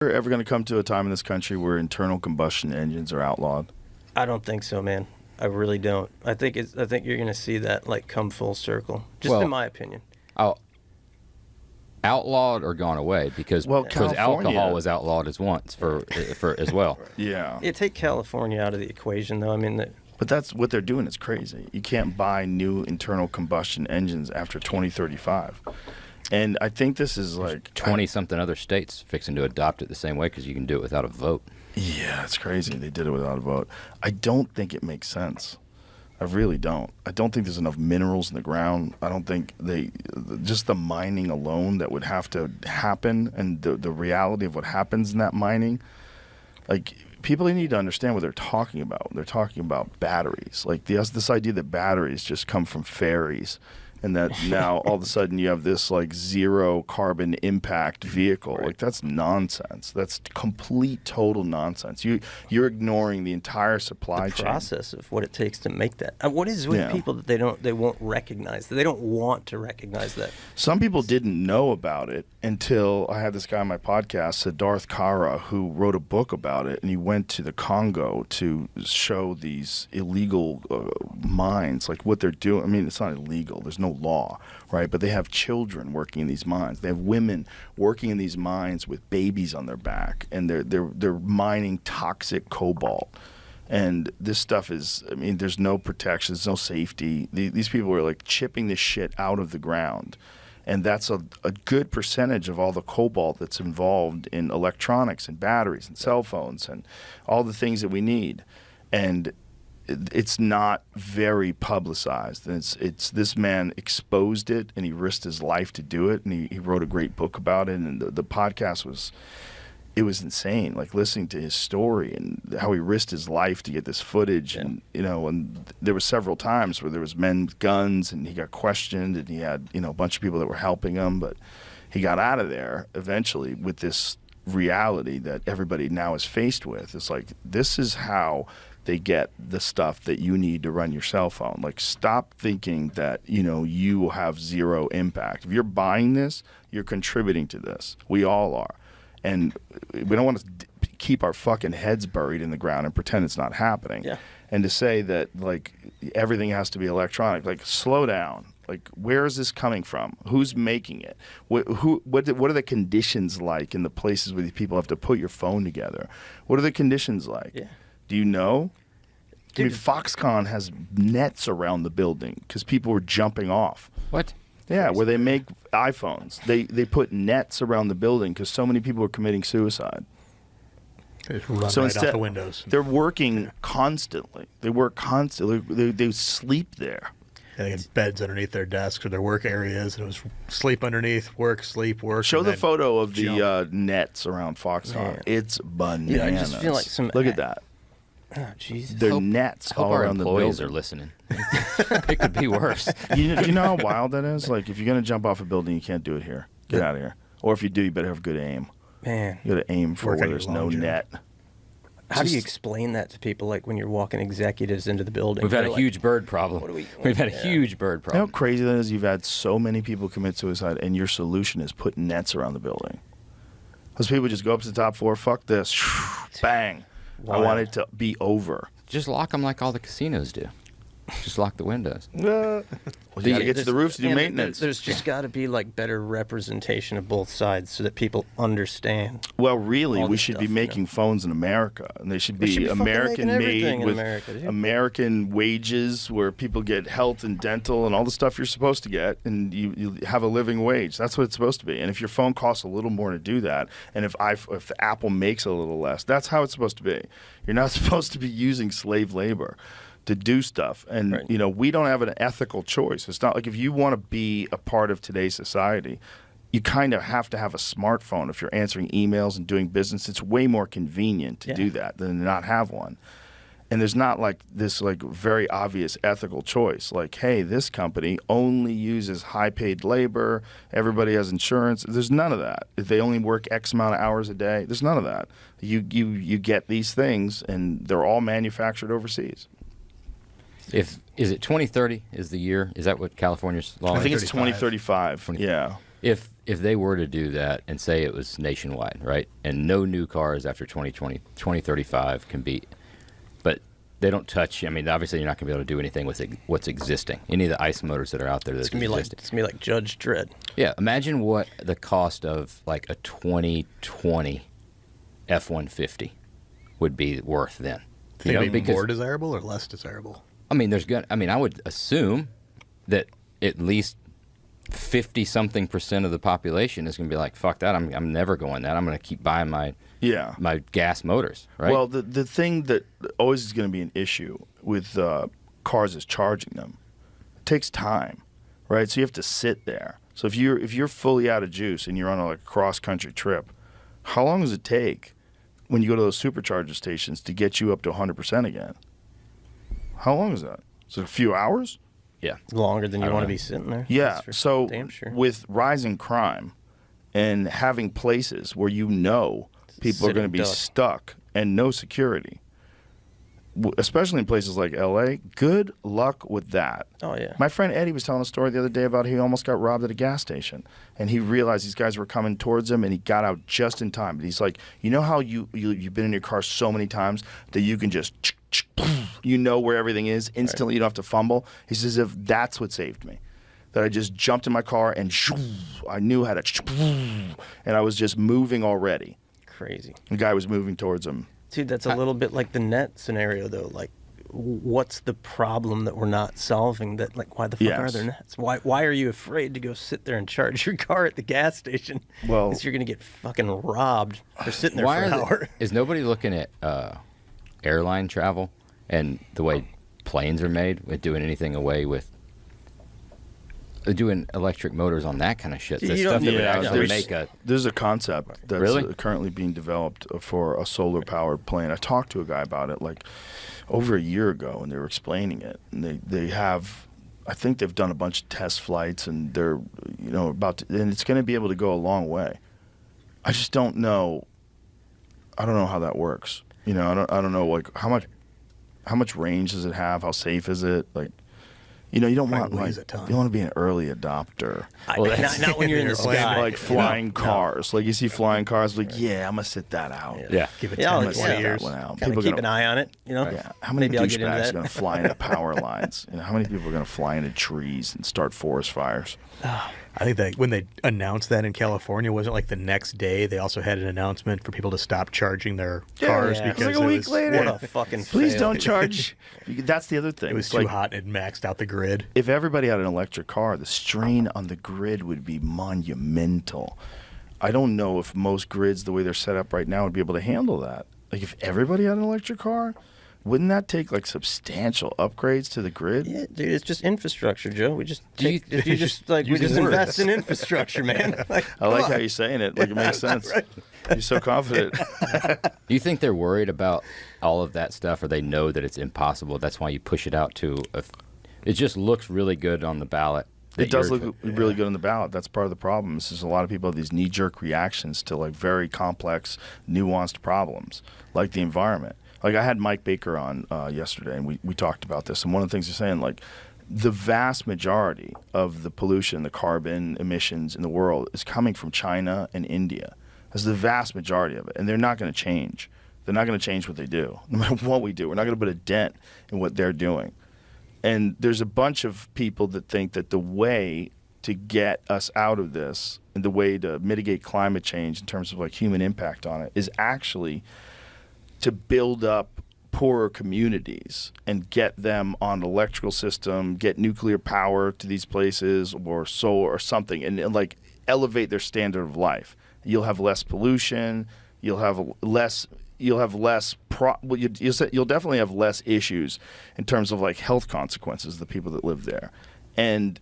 We're ever going to come to a time in this country where internal combustion engines are outlawed? I don't think so, man. I really don't. I think you're going to see that like come full circle. Just in my opinion. Outlawed or gone away because alcohol was outlawed as well. Yeah. Yeah, take California out of the equation, though. I mean, but that's what they're doing is crazy. You can't buy new internal combustion engines after 2035. And I think this is like 20-something other states fixing to adopt it the same way because you can do it without a vote. Yeah, it's crazy. They did it without a vote. I don't think it makes sense. I really don't. I don't think there's enough minerals in the ground. I don't think just the mining alone that would have to happen and the reality of what happens in that mining, like people need to understand what they're talking about. They're talking about batteries. Like this idea that batteries just come from fairies and that now all of a sudden you have this like zero carbon impact vehicle. Right. Like that's nonsense. That's complete total nonsense. You're ignoring the entire supply chain. The process of what it takes to make that. What is with people that they won't recognize, that they don't want to recognize that? Some people didn't know about it until I had this guy on my podcast, Siddharth Kara, who wrote a book about it, and he went to the Congo to show these illegal mines, like what they're doing. I mean, it's not illegal. There's no law, right? But they have children working in these mines. They have women working in these mines with babies on their back, and they're mining toxic cobalt. And this stuff is, I mean, there's no protection, there's no safety. These people are like chipping this shit out of the ground. And that's a good percentage of all the cobalt that's involved in electronics and batteries and cell phones and all the things that we need. And it's not very publicized. And it's this man exposed it, and he risked his life to do it, and he wrote a great book about it. And the podcast was insane, like listening to his story and how he risked his life to get this footage. And and there were several times where there was men with guns, and he got questioned, and he had a bunch of people that were helping him, but he got out of there eventually with this reality that everybody now is faced with. It's like, this is how they get the stuff that you need to run your cell phone. Like, stop thinking that you have zero impact. If you're buying this, you're contributing to this. We all are. And we don't want to keep our fucking heads buried in the ground and pretend it's not happening. Yeah. And to say that like everything has to be electronic, like slow down. Like, where is this coming from? Who's making it? What are the conditions like in the places where these people have to put your phone together? What are the conditions like? Yeah. Do you know? Dude. I mean, Foxconn has nets around the building because people were jumping off. What? Yeah, where they make iPhones. They put nets around the building because so many people are committing suicide. They just run right out the windows. They're working constantly. They work constantly. They sleep there. Yeah, they had beds underneath their desks or their work areas, and it was sleep underneath, work, sleep, work. Show the photo of the nets around Foxconn. Man. It's bananas. Yeah, I just feel like Look at that. Oh, Jesus. They're nets all around the building. Hope our employees are listening. It could be worse. You know how wild that is? Like, if you're going to jump off a building, you can't do it here. Get out of here. Or if you do, you better have good aim. Man. You got to aim for where there's no net. How do you explain that to people, like when you're walking executives into the building? We've had a huge bird problem. We've had a huge bird problem. You know how crazy that is? You've had so many people commit suicide, and your solution is put nets around the building. Those people just go up to the top floor, fuck this, bang. Wow. I want it to be over. Just lock them like all the casinos do. Just lock the windows. Well, you gotta get to the roofs to do maintenance. There's just got to be like better representation of both sides so that people understand. Well, really, we should be making phones in America, and they should be American-made with American wages, where people get health and dental and all the stuff you're supposed to get, and you have a living wage. That's what it's supposed to be. And if your phone costs a little more to do that, and if the Apple makes a little less, that's how it's supposed to be. You're not supposed to be using slave labor to do stuff. And, we don't have an ethical choice. It's not like if you want to be a part of today's society, you kind of have to have a smartphone. If you're answering emails and doing business, it's way more convenient to do that than to not have one. And there's not like this like very obvious ethical choice. Like, hey, this company only uses high-paid labor. Everybody has insurance. There's none of that. If they only work X amount of hours a day, there's none of that. You get these things, and they're all manufactured overseas. Is it 2030 is the year? Is that what California's law is? I think it's 2035. Yeah. if they were to do that and say it was nationwide, right, and no new cars after 2035 can be, but they don't touch. I mean, obviously you're not going to be able to do anything with what's existing. Any of the ICE motors that are out there that's existing. It's gonna be like Judge Dredd. Yeah, imagine what the cost of like a 2020 F-150 would be worth then. Think it'd be more desirable or less desirable? I mean, I would assume that at least 50-something% of the population is going to be like, fuck that, I'm never going that. I'm going to keep buying my gas motors, right? Well, the thing that always is going to be an issue with cars is charging them. It takes time, right? So you have to sit there. So if you're fully out of juice and you're on a cross-country trip, how long does it take when you go to those supercharger stations to get you up to 100% again? How long is that? Is it a few hours? Yeah. Longer than you want to be sitting there. Yeah. So damn sure. with rising crime and having places where people are going to be stuck and no security, especially in places like LA, good luck with that. Oh, yeah. My friend Eddie was telling a story the other day about he almost got robbed at a gas station, and he realized these guys were coming towards him, and he got out just in time. But he's like, you know how you've been in your car so many times that you can just, you know where everything is instantly, right. You don't have to fumble. He says, if that's what saved me, that I just jumped in my car and I knew how to, and I was just moving already. Crazy. The guy was moving towards him. Dude, that's a little bit like the net scenario, though. Like, what's the problem that we're not solving? That, like, why the fuck are there nets? Why are you afraid to go sit there and charge your car at the gas station? Well, because you're gonna get fucking robbed for sitting there for an hour. Is nobody looking at airline travel and the way planes are made with doing anything away with doing electric motors on that kind of shit? The stuff that would actually make a... There's a concept that's currently being developed for a solar-powered plane. I talked to a guy about it like over a year ago, and they were explaining it. And they have, I think they've done a bunch of test flights, and they're about to, and it's going to be able to go a long way. I just don't know. I don't know how that works. I don't know like how much range does it have? How safe is it? Like. You don't want to be an early adopter. Not when you're in the sky. Like flying cars. Like you see flying cars, like I'm gonna sit that out. Yeah, give it 10 years. Keep an eye on it. Yeah. How many douchebags are gonna fly into power lines? How many people are gonna fly into trees and start forest fires? I think that when they announced that in California, wasn't like the next day they also had an announcement for people to stop charging their cars because it was like a week later. What a fucking please don't charge. That's the other thing. It was too hot and maxed out the grid. If everybody had an electric car, the strain on the grid would be monumental. I don't know if most grids, the way they're set up right now, would be able to handle that. Like if everybody had an electric car, wouldn't that take like substantial upgrades to the grid? Yeah, dude, it's just infrastructure, Joe. We just invest in infrastructure, man. I like how you're saying it. Like it makes sense. Right. You're so confident. Do you think they're worried about all of that stuff, or they know that it's impossible? That's why you push it out to. It just looks really good on the ballot. It does look really good on the ballot. That's part of the problem. This is a lot of people have these knee-jerk reactions to like very complex, nuanced problems, like the environment. Like I had Mike Baker on yesterday, and we talked about this. And one of the things he's saying, like, the vast majority of the pollution, the carbon emissions in the world is coming from China and India. That's the vast majority of it. And they're not going to change. They're not going to change what they do. No matter what we do, we're not going to put a dent in what they're doing. And there's a bunch of people that think that the way to get us out of this and the way to mitigate climate change in terms of like human impact on it is actually to build up poorer communities and get them on an electrical system, get nuclear power to these places or solar or something, and like elevate their standard of life. You'll have less pollution. You'll definitely have less issues in terms of like health consequences of the people that live there. And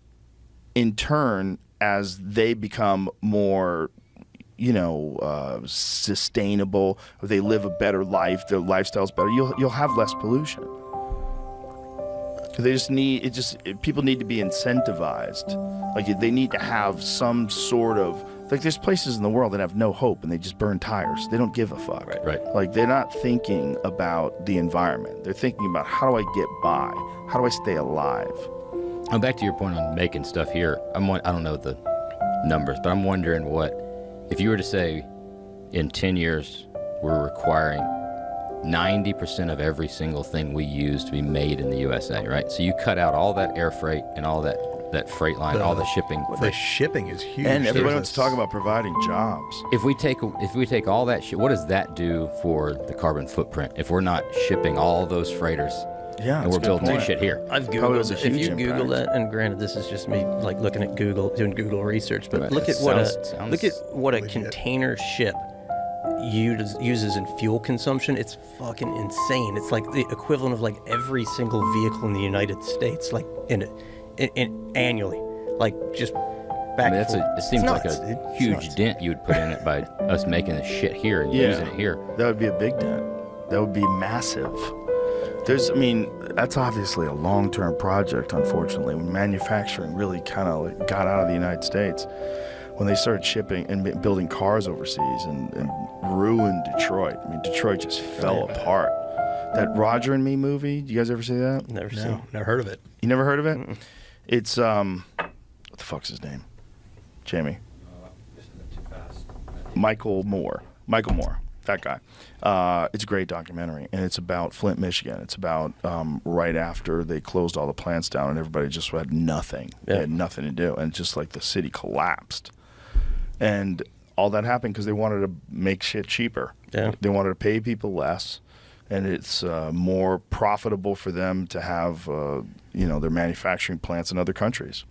in turn, as they become more sustainable, or they live a better life, their lifestyle's better, you'll have less pollution. People need to be incentivized. Like they need to have some sort of, like there's places in the world that have no hope and they just burn tires. They don't give a fuck. Right. Like they're not thinking about the environment. They're thinking about how do I get by? How do I stay alive? Back to your point on making stuff here. I don't know numbers, but I'm wondering if you were to say in 10 years we're requiring 90% of every single thing we use to be made in the USA, right? So you cut out all that air freight and all that freight line, all the shipping. The shipping is huge. And everybody There's wants to talk about providing jobs. If we take all that shit, what does that do for the carbon footprint? If we're not shipping all those freighters, Yeah, and that's we're a good building point. shit here. I've Probably was Googled a it. If huge you Google impact. that, and granted, this is just me like looking at Google, doing Google research, but Right. look It at what sounds a legit. container ship uses in fuel consumption. It's fucking insane. It's like the equivalent of like every single vehicle in the United States, like in annually, like just back. I mean, and forth. it seems It's like nuts, dude. a It's huge nuts. dent you would put in it by us making this shit here and using it here. That would be a big dent. That would be massive. That's obviously a long-term project, unfortunately. When manufacturing really kind of like got out of the United States, when they started shipping and building cars overseas and ruined Detroit. I mean, Detroit just fell apart. That Roger and Me movie, you guys ever see that? Never seen. No, never heard of it. You never heard of it? It's, what the fuck's his name? Jamie. Michael Moore, that guy. It's a great documentary, and it's about Flint, Michigan. It's about right after they closed all the plants down, and everybody just had nothing. They had nothing to do, and just like the city collapsed. And all that happened because they wanted to make shit cheaper. Yeah. They wanted to pay people less, and it's more profitable for them to have their manufacturing plants in other countries.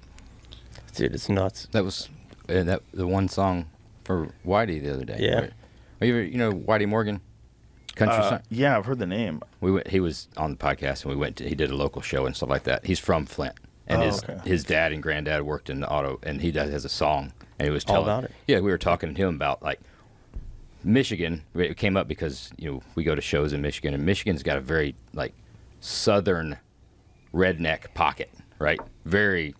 Dude, it's nuts. That was the one song for Whitey the other day. Yeah. Right? You know Whitey Morgan, country song. Yeah, I've heard the name. He was on the podcast, and he did a local show and stuff like that. He's from Flint, and his dad and granddad worked in the auto, and he has a song, and he was All telling about it. Yeah, we were talking to him about like Michigan. It came up because we go to shows in Michigan, and Michigan's got a very like southern redneck pocket, right?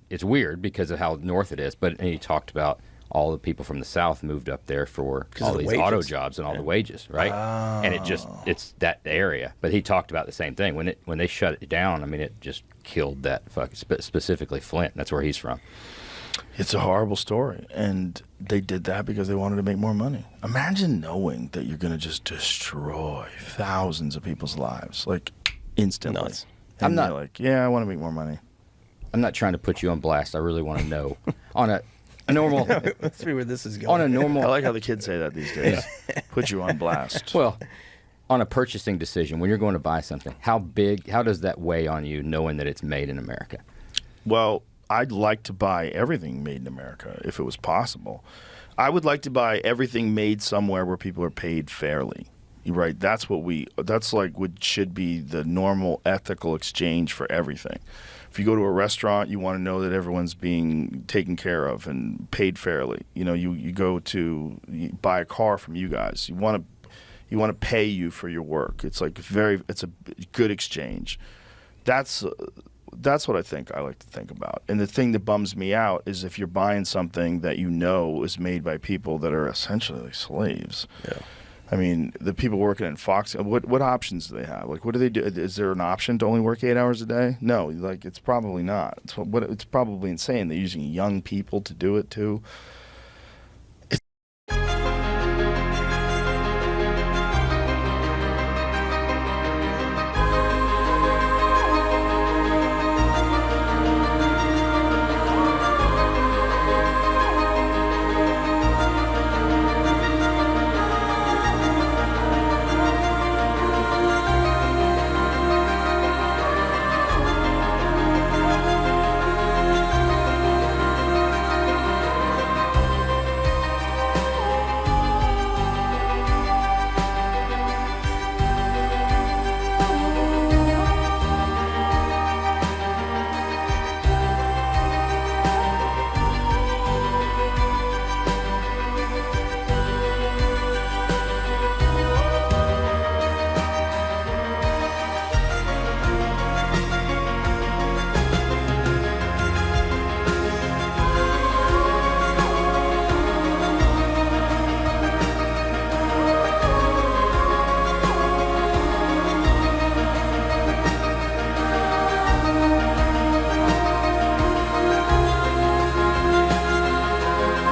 It's weird because of how north it is, but he talked about all the people from the south moved up there for all of the these wages. auto jobs and all the wages, right? And it's that area. But he talked about the same thing when they shut it down. I mean, it just killed that specifically Flint. That's where he's from. It's a horrible story, and they did that because they wanted to make more money. Imagine knowing that you're going to just destroy thousands of people's lives, like instantly. Nuts. And I'm not- you're like, yeah, I want to make more money. I'm not trying to put you on blast. I really want to know on a normal Let's see where this is going. on a normal I like how the kids say that these days. Put you on blast. well, on a purchasing decision when you're going to buy something, how does that weigh on you knowing that it's made in America? Well, I'd like to buy everything made in America if it was possible. I would like to buy everything made somewhere where people are paid fairly. You're right. That's like what should be the normal ethical exchange for everything. If you go to a restaurant, you want to know that everyone's being taken care of and paid fairly. You go to buy a car from you guys. You want to pay you for your work. It's like it's a good exchange. That's what I like to think about. And the thing that bums me out is if you're buying something that is made by people that are essentially like slaves. Yeah. I mean, the people working in Fox, what options do they have? Like, what do they do? Is there an option to only work 8 hours a day? No, like it's probably not. It's probably insane. They're using young people to do it too.